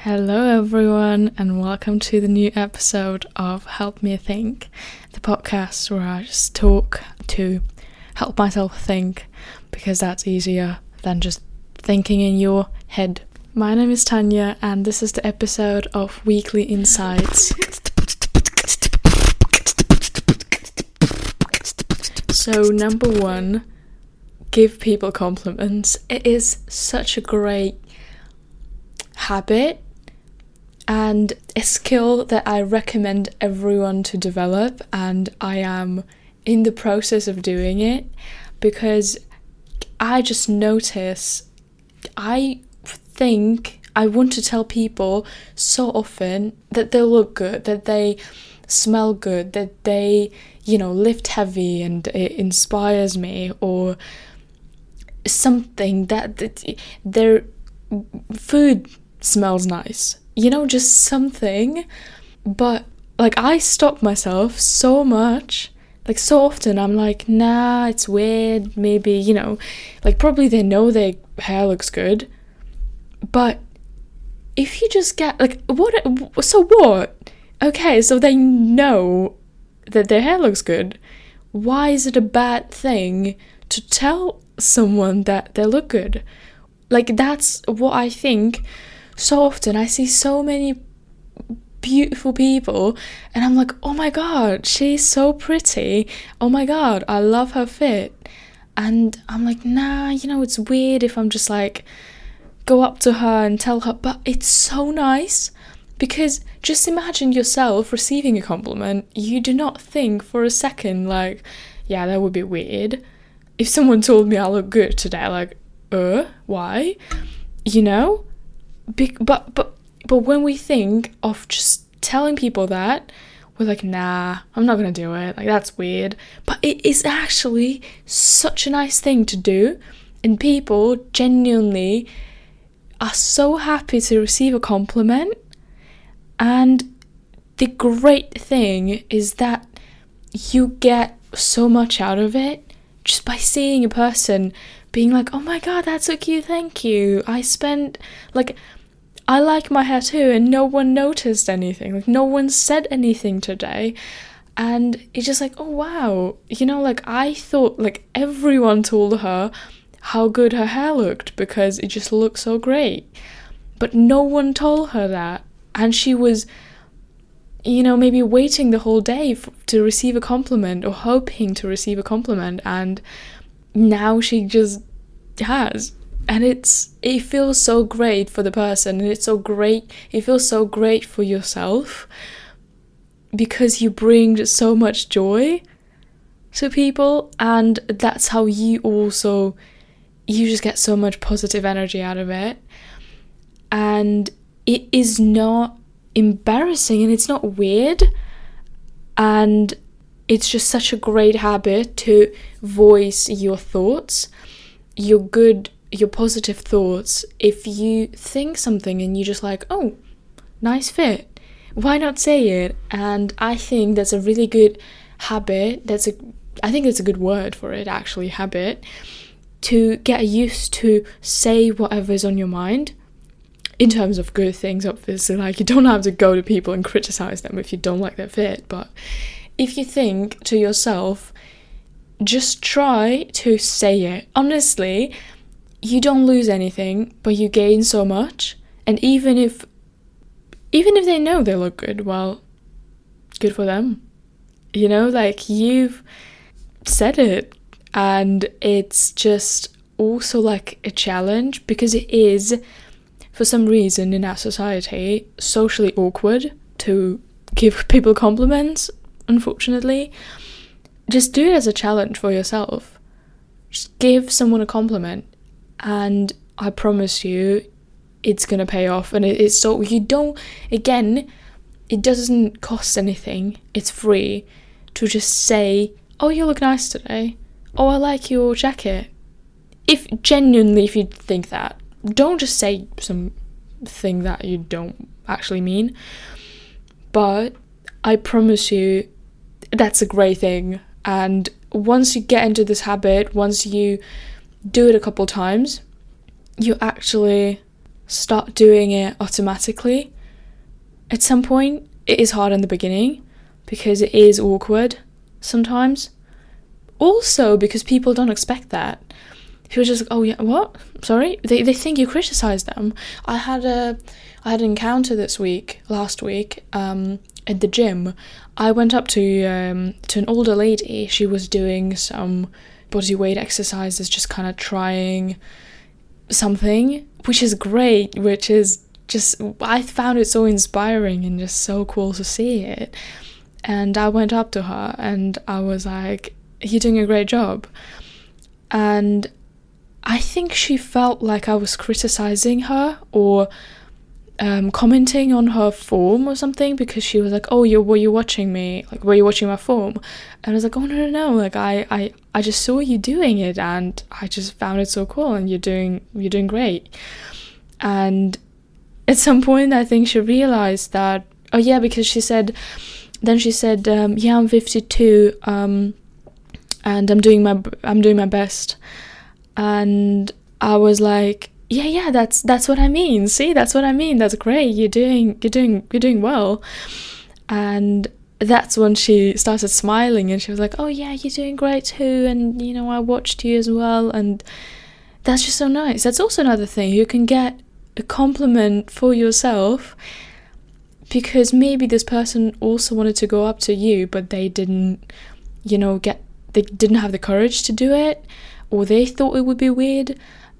Hello, everyone, and welcome to the new episode of Help Me Think, the podcast where I just talk to help myself think because that's easier than just thinking in your head. My name is Tanya, and this is the episode of Weekly Insights. So, number one, give people compliments. It is such a great habit and a skill that I recommend everyone to develop, and I am in the process of doing it because I just notice I think I want to tell people so often that they look good, that they smell good, that they, lift heavy and it inspires me, or something that their food smells nice. Just something. But I stop myself so much. So often I'm like, nah, it's weird. Maybe, probably they know their hair looks good. But if you just get, what? So what? Okay, so they know that their hair looks good. Why is it a bad thing to tell someone that they look good? That's what I think. So often I see so many beautiful people and I'm like, oh my god, she's so pretty. Oh my god, I love her fit. And I'm like, nah, it's weird if I'm just go up to her and tell her, but it's so nice. Because just imagine yourself receiving a compliment. You do not think for a second yeah, that would be weird. If someone told me I look good today, why? But when we think of just telling people that, we're like, nah, I'm not gonna do it. That's weird. But it is actually such a nice thing to do, and people genuinely are so happy to receive a compliment. And the great thing is that you get so much out of it just by seeing a person being like, oh my god, that's so cute, thank you. I like my hair too, and no one noticed anything. No one said anything today. And it's just oh wow. I thought everyone told her how good her hair looked because it just looked so great. But no one told her that. And she was, maybe waiting the whole day to receive a compliment or hoping to receive a compliment. And now she just has. And it feels so great for the person, and it feels so great for yourself because you bring so much joy to people, and that's how you just get so much positive energy out of it. And it is not embarrassing and it's not weird, and it's just such a great habit to voice your thoughts, your positive thoughts. If you think something and you just oh, nice fit, why not say it? And I think that's a really good habit. I think that's a good word for it, actually, habit, to get used to say whatever's on your mind. In terms of good things, obviously, you don't have to go to people and criticize them if you don't like their fit, but if you think to yourself, just try to say it. Honestly, you don't lose anything, but you gain so much. And even if they know they look good, well, good for them. You've said it. And it's just also a challenge, because it is, for some reason in our society, socially awkward to give people compliments, unfortunately. Just do it as a challenge for yourself. Just give someone a compliment, and I promise you it's gonna pay off. And it doesn't cost anything. It's free to just say, oh, you look nice today. Oh, I like your jacket. If you think that, don't just say something that you don't actually mean. But I promise you that's a great thing. And once you get into this habit, once you do it a couple times, you actually start doing it automatically. At some point, it is hard in the beginning because it is awkward sometimes. Also because people don't expect that. People just like, oh yeah, what? Sorry? They think you criticize them. I had an encounter last week, at the gym. I went up to an older lady. She was doing some body weight exercises, just kind of trying something, which is great, which is just, I found it so inspiring and just so cool to see it. And I went up to her and I was like, you're doing a great job. And I think she felt like I was criticizing her or commenting on her form or something, because she was like, oh, were you watching me? Like, were you watching my form? And I was like, oh, no. Like, I just saw you doing it and I just found it so cool, and you're doing great. And at some point, I think she realized that, oh yeah, because she said, yeah, I'm 52, and I'm doing my best. And I was like, yeah, that's what I mean. See, that's what I mean. That's great. You're doing well. And that's when she started smiling and she was like, oh yeah, you're doing great too. And you know, I watched you as well. And that's just so nice. That's also another thing. You can get a compliment for yourself because maybe this person also wanted to go up to you, but they didn't, they didn't have the courage to do it, or they thought it would be weird.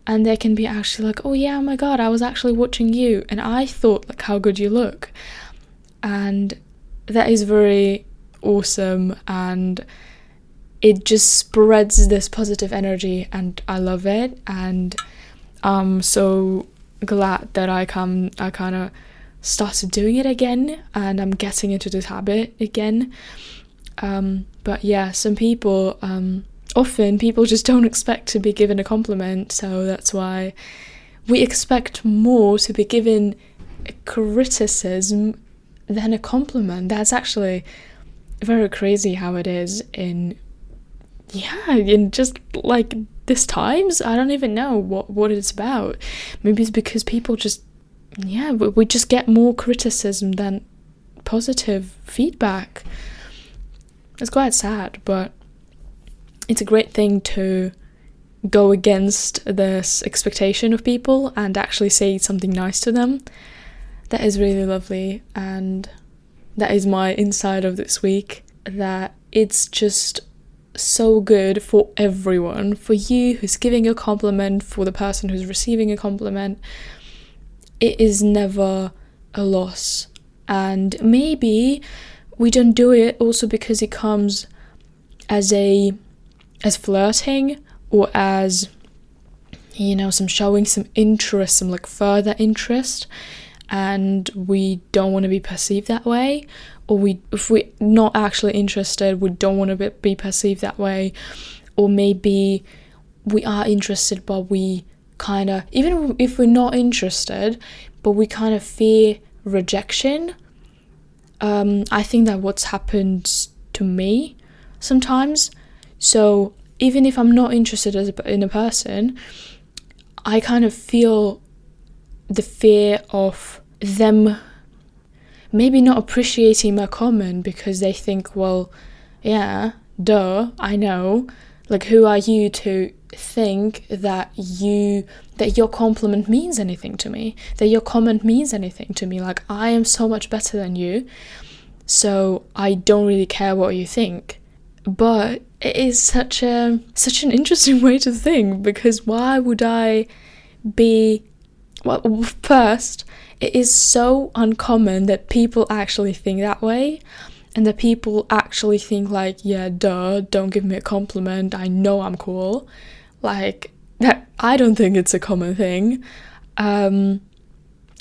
And they can be actually like, oh yeah, oh my god, I was actually watching you and I thought like how good you look. And that is very awesome, and it just spreads this positive energy and I love it. And I'm so glad that I kind of started doing it again and I'm getting into this habit again. But yeah, some people, often people just don't expect to be given a compliment, so that's why we expect more to be given a criticism than a compliment. That's actually very crazy how it is in just like this times. I don't even know what it's about. Maybe it's because people just, we just get more criticism than positive feedback. It's quite sad, but it's a great thing to go against this expectation of people and actually say something nice to them. That is really lovely, and that is my insight of this week, that it's just so good for everyone, for you who's giving a compliment, for the person who's receiving a compliment. It is never a loss. And maybe we don't do it also because it comes as flirting, or as, some showing some interest, some like further interest, and we don't want to be perceived that way, or if we're not actually interested, we don't want to be perceived that way. Or maybe we are interested, but we kind of, even if we're not interested, but we kind of fear rejection. I think that what's happened to me sometimes. So even if I'm not interested in a person, I kind of feel the fear of them maybe not appreciating my comment, because they think, well, yeah, duh, I know. Like, who are you to think that your compliment means anything to me? That your comment means anything to me? Like, I am so much better than you, so I don't really care what you think. But it is such an interesting way to think, because why would I be... Well, first, it is so uncommon that people actually think that way, and that people actually think like, yeah, duh, don't give me a compliment, I know I'm cool. Like, that, I don't think it's a common thing. And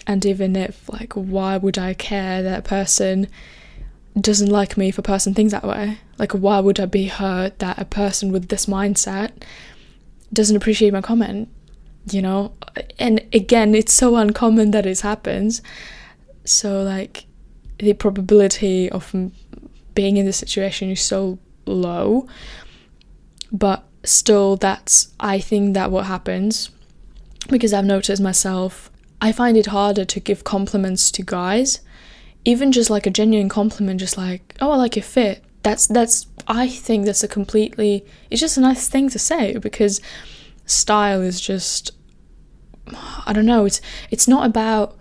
even if, like, why would I care that a person doesn't like me if a person thinks that way? Like, why would I be hurt that a person with this mindset doesn't appreciate my comment? And again, it's so uncommon that it happens, so like the probability of being in this situation is so low. But still, I think that what happens, because I've noticed myself, I find it harder to give compliments to guys, even just like a genuine compliment, just like, oh, I like your fit. That's I think that's it's just a nice thing to say, because style is just, I don't know, it's not about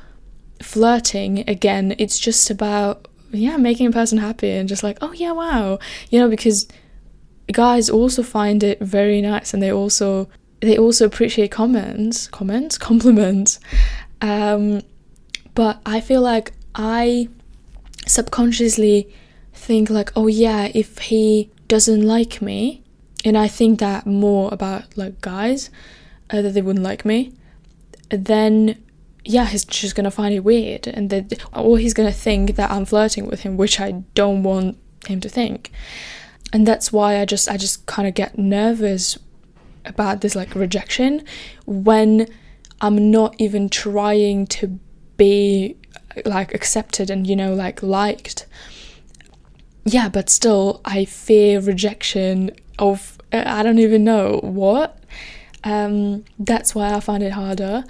flirting again, it's just about, yeah, making a person happy and just like, oh yeah, wow, because guys also find it very nice, and they also appreciate compliments. But I feel like I subconsciously think like, oh yeah, if he doesn't like me, and I think that more about like guys, that they wouldn't like me, then yeah, he's just gonna find it weird, or he's gonna think that I'm flirting with him, which I don't want him to think. And that's why I just kind of get nervous about this like rejection, when I'm not even trying to be like accepted and like liked. Yeah, but still I fear rejection of I don't even know what. That's why I find it harder.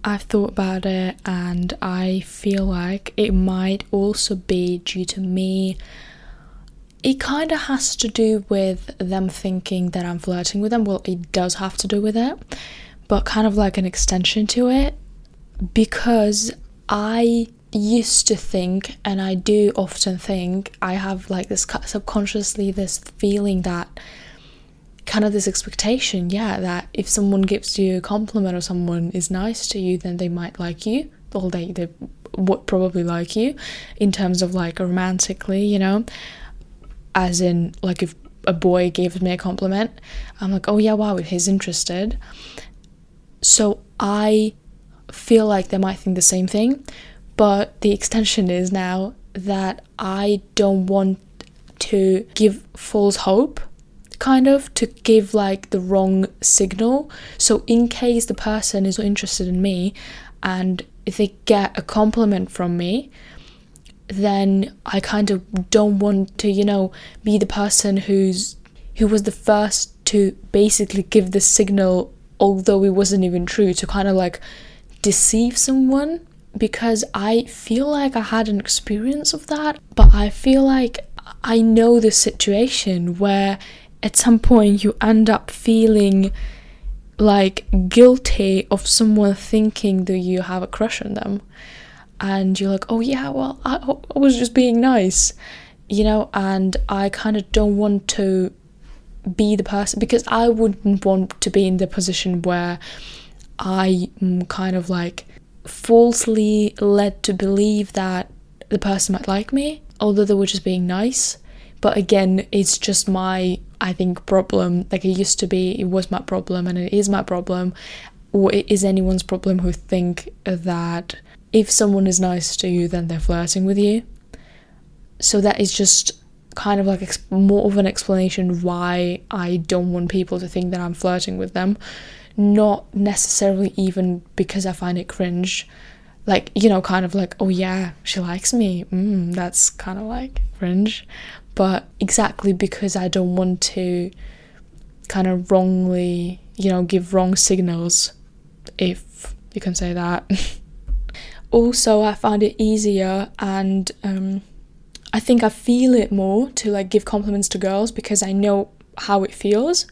I've thought about it, and I feel like it might also be due to me. It kind of has to do with them thinking that I'm flirting with them. Well, it does have to do with it, but kind of like an extension to it, because I used to think, and I do often think, I have like this subconsciously this feeling that kind of this expectation, yeah, that if someone gives you a compliment or someone is nice to you, then they might like you, or they would probably like you in terms of like romantically, as in like if a boy gave me a compliment, I'm like, oh yeah, wow, he's interested. So I feel like they might think the same thing, but the extension is now that I don't want to give false hope, kind of, to give like the wrong signal. So in case the person is interested in me and if they get a compliment from me, then I kind of don't want to, be the person who was the first to basically give the signal, although it wasn't even true, to kind of like deceive someone, because I feel like I had an experience of that. But I feel like I know the situation where at some point you end up feeling like guilty of someone thinking that you have a crush on them, and you're like, oh yeah, well I was just being nice, and I kind of don't want to be the person, because I wouldn't want to be in the position where I'm kind of like falsely led to believe that the person might like me, although they were just being nice. But again, it's just my, I think, problem. Like it was my problem, and it is my problem, or it is anyone's problem who think that if someone is nice to you, then they're flirting with you. So that is just kind of like more of an explanation why I don't want people to think that I'm flirting with them. Not necessarily even because I find it cringe. Like, kind of like, oh yeah, she likes me. That's kind of like cringe. But exactly because I don't want to kind of wrongly, give wrong signals, if you can say that. Also, I find it easier, and I think I feel it more to like give compliments to girls, because I know how it feels.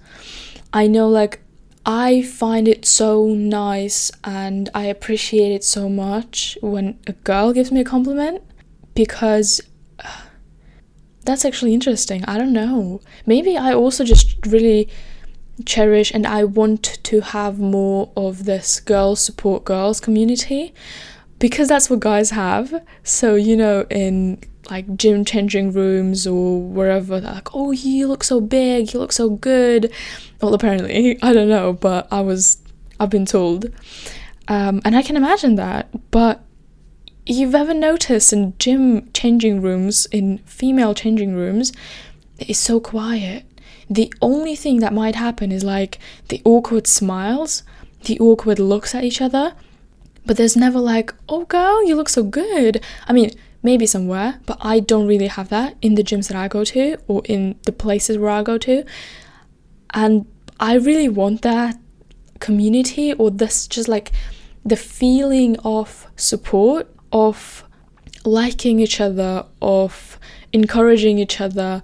I know, like, I find it so nice and I appreciate it so much when a girl gives me a compliment, because that's actually interesting. I don't know. Maybe I also just really cherish and I want to have more of this girls support girls community, because that's what guys have. So, in like gym changing rooms or wherever, they're like, oh, you look so big, you look so good. Well, apparently, I don't know, but I've been told. And I can imagine that. But you've ever noticed in gym changing rooms, in female changing rooms, it's so quiet. The only thing that might happen is like the awkward smiles, the awkward looks at each other, but there's never like, oh girl, you look so good. I mean, maybe somewhere, but I don't really have that in the gyms that I go to or in the places where I go to. And I really want that community, or this just like the feeling of support, of liking each other, of encouraging each other.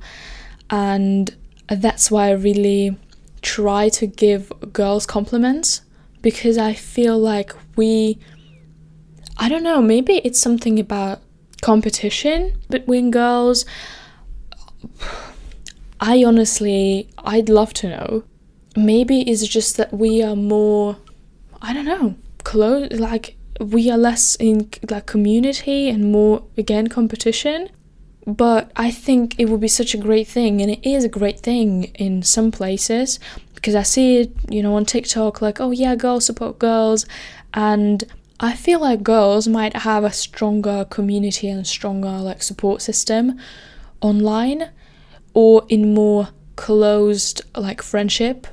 And that's why I really try to give girls compliments, because I feel like I don't know, maybe it's something about competition between girls. I'd love to know. Maybe it's just that we are more, I don't know, close, like we are less in like community and more, again, competition. But I think it would be such a great thing, and it is a great thing in some places, because I see it, on TikTok, like, oh yeah, girls support girls, and I feel like girls might have a stronger community and stronger like support system online, or in more closed like friendship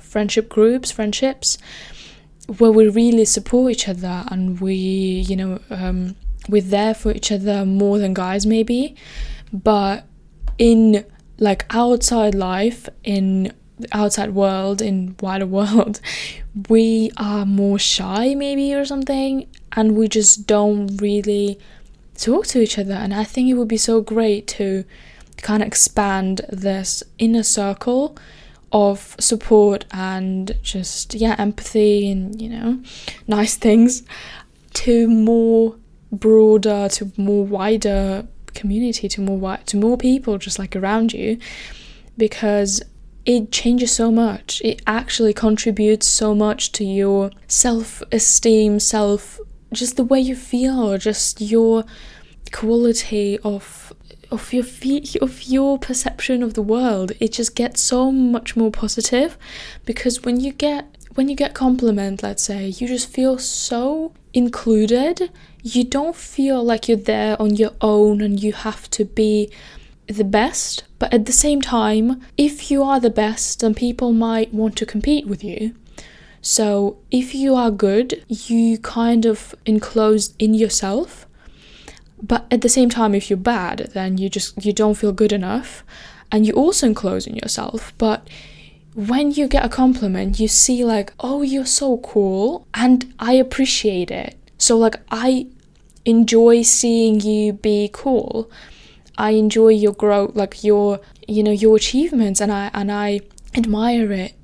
groups, friendships, where we really support each other, and we, we're there for each other more than guys maybe. But in like outside life, in the outside world, in wider world, we are more shy maybe or something, and we just don't really talk to each other. And I think it would be so great to kind of expand this inner circle of support and just empathy and nice things to more broader, to more wider community, to more people just like around you, because it changes so much. It actually contributes so much to your self-esteem, just the way you feel, just your quality of your perception of the world. It just gets so much more positive, because when you get compliment, let's say, you just feel so included. You don't feel like you're there on your own and you have to be the best. But at the same time, if you are the best, then people might want to compete with you. So if you are good, you kind of enclosed in yourself. But at the same time, if you're bad, then you don't feel good enough, and you also enclose in yourself. But when you get a compliment, you see like, oh, you're so cool, and I appreciate it. So like, I enjoy seeing you be cool. I enjoy your growth, like your achievements, and I admire it.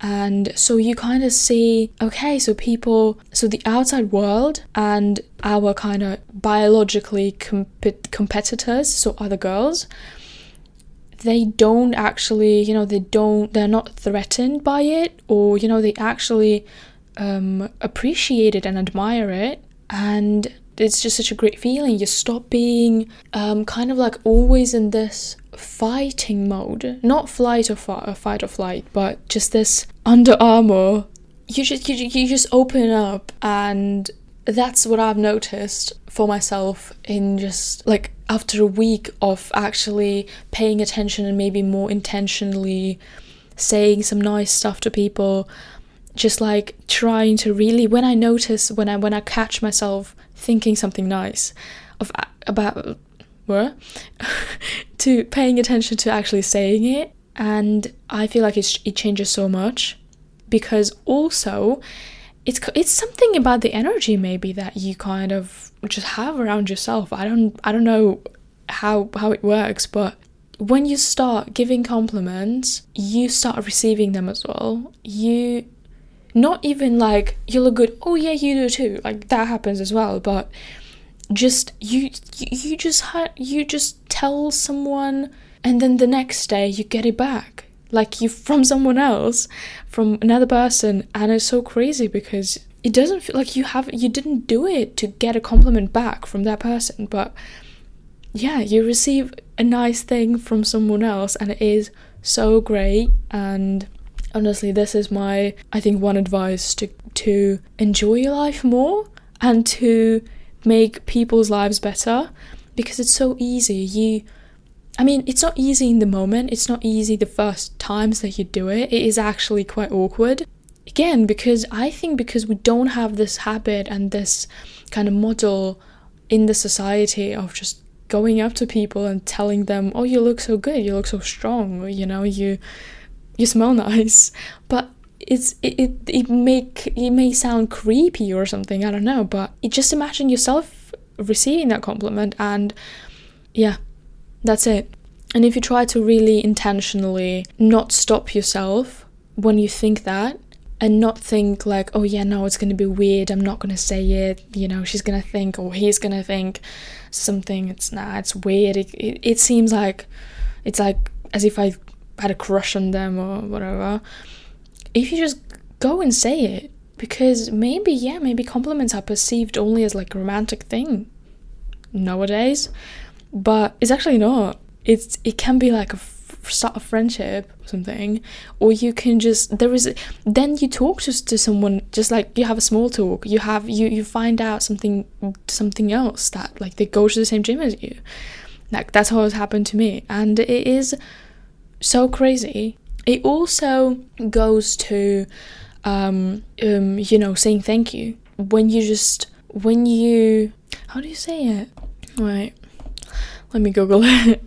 And so you kind of see, okay, so the outside world and our kind of biologically competitors, so other girls, they don't actually, they're not threatened by it, or, they actually appreciate it and admire it. And it's just such a great feeling. You stop being kind of like always in this fighting mode, not fight or flight, but just this under armor. You just open up, and that's what I've noticed for myself in just like after a week of actually paying attention and maybe more intentionally saying some nice stuff to people. Just like trying to really, when I catch myself thinking something nice about to paying attention to actually saying it. And I feel like it changes so much, because also it's something about the energy maybe that you kind of just have around yourself. I don't know how it works, but when you start giving compliments, you start receiving them as well. You not even like, you look good, oh yeah, you do too, like that happens as well, but just you just tell someone, and then the next day you get it back, like you from someone else, from another person. And it's so crazy, because it doesn't feel like you didn't do it to get a compliment back from that person, but yeah, you receive a nice thing from someone else, and it is so great. And honestly, this is my, I think, one advice to enjoy your life more and to make people's lives better, because it's so easy. It's not easy in the moment, it's not easy the first times that you do it. It is actually quite awkward. Again, because we don't have this habit and this kind of model in the society of just going up to people and telling them, oh, you look so good, you look so strong, you smell nice. But it may sound creepy or something, I don't know, but just imagine yourself receiving that compliment, and yeah, that's it. And if you try to really intentionally not stop yourself when you think that, and not think like, oh yeah, no, it's gonna be weird, I'm not gonna say it, she's gonna think, or he's gonna think something, it's weird, it seems like it's like as if I had a crush on them or whatever. If you just go and say it, because maybe compliments are perceived only as like a romantic thing nowadays, but it's actually not. It can be like a start a friendship or something, or you can just then you talk to someone, just like you have a small talk, you find out something else, that like they go to the same gym as you. Like that's how it's happened to me, and it is so crazy. It also goes to saying thank you. When you how do you say it? Wait, let me Google it.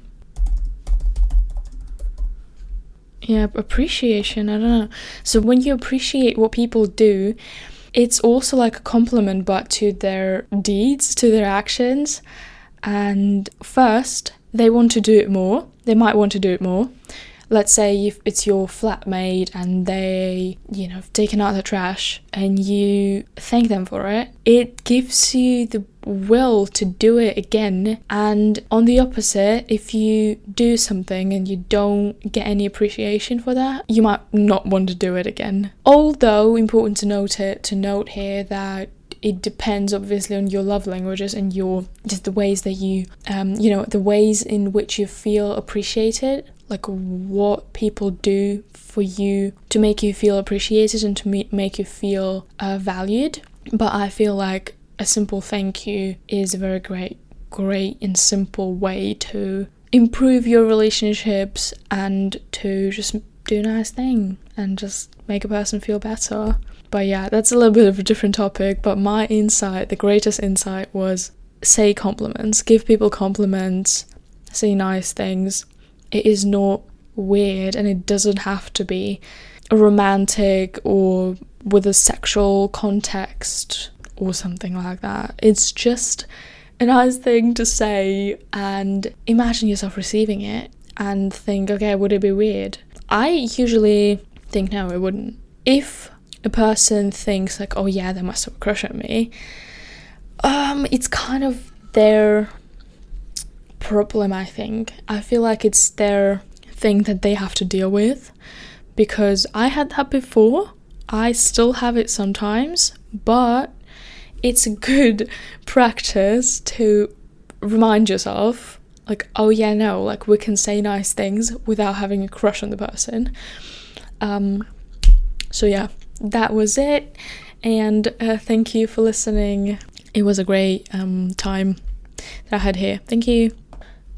Yeah, appreciation, I don't know. So when you appreciate what people do, it's also like a compliment, but to their deeds, to their actions. And first, they might want to do it more. Let's say if it's your flatmate and they, have taken out the trash and you thank them for it, it gives you the will to do it again. And on the opposite, if you do something and you don't get any appreciation for that, you might not want to do it again. Although important to note here that it depends obviously on your love languages and your just the ways that you the ways in which you feel appreciated, like what people do for you to make you feel appreciated and to make you feel valued. But I feel like a simple thank you is a very great and simple way to improve your relationships and to just do a nice thing and just make a person feel better. But yeah, that's a little bit of a different topic, but my insight, the greatest insight, was say compliments, give people compliments, say nice things. It is not weird, and it doesn't have to be romantic or with a sexual context or something like that. It's just a nice thing to say, and imagine yourself receiving it and think, okay, would it be weird? I usually think no, it wouldn't. If a person thinks like, oh yeah, they must have a crush on me, it's kind of their problem, I think. I feel like it's their thing that they have to deal with, because I had that before. I still have it sometimes, but it's a good practice to remind yourself, like, oh yeah, no, like we can say nice things without having a crush on the person. So yeah, that was it, and thank you for listening. It was a great time that I had here. Thank you.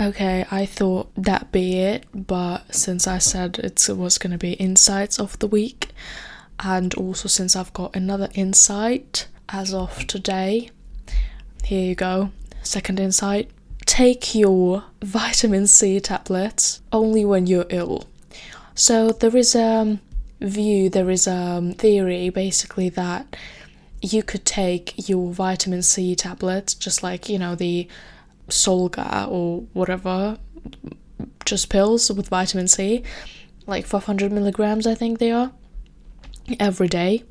Okay, I thought that'd be it, but since I said it was going to be insights of the week, and also since I've got another insight as of today, here you go. Second insight: take your vitamin C tablets only when you're ill. So there is a theory basically that you could take your vitamin C tablets, just like, the Solgar or whatever, just pills with vitamin C, like 500 milligrams I think they are, every day,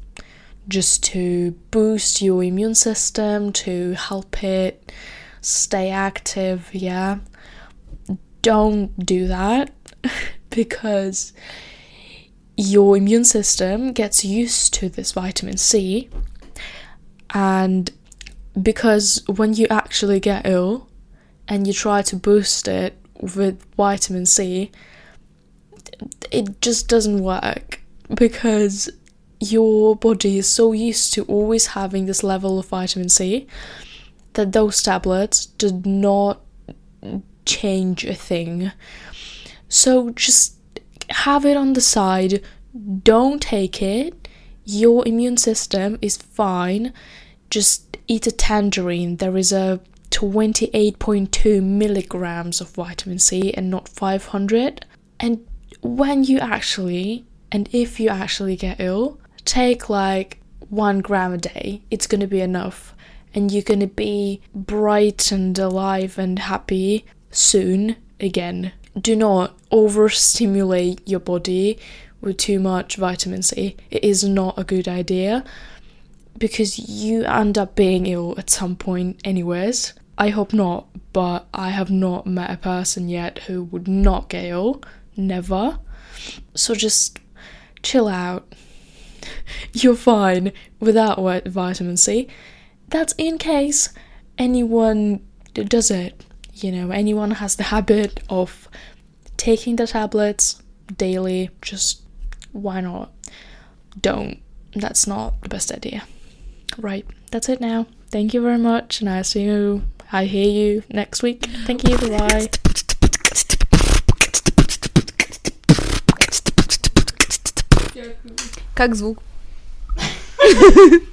just to boost your immune system, to help it stay active. Yeah, don't do that because your immune system gets used to this vitamin C, and because when you actually get ill and you try to boost it with vitamin C, it just doesn't work, because your body is so used to always having this level of vitamin C that those tablets did not change a thing. So just have it on the side, don't take it. Your immune system is fine. Just eat a tangerine. There is a 28.2 milligrams of vitamin C and not 500. And if you actually get ill, take like 1 gram a day. It's gonna be enough, and you're gonna be bright and alive and happy soon again. Do not overstimulate your body with too much vitamin C. It is not a good idea, because you end up being ill at some point anyways. I hope not, but I have not met a person yet who would not get ill. Never. So just chill out. You're fine without vitamin C. That's in case anyone does it. Anyone has the habit of taking the tablets daily. Just why not? Don't. That's not the best idea. Right, that's it now. Thank you very much, and I hear you next week. Thank you, bye. Как звук?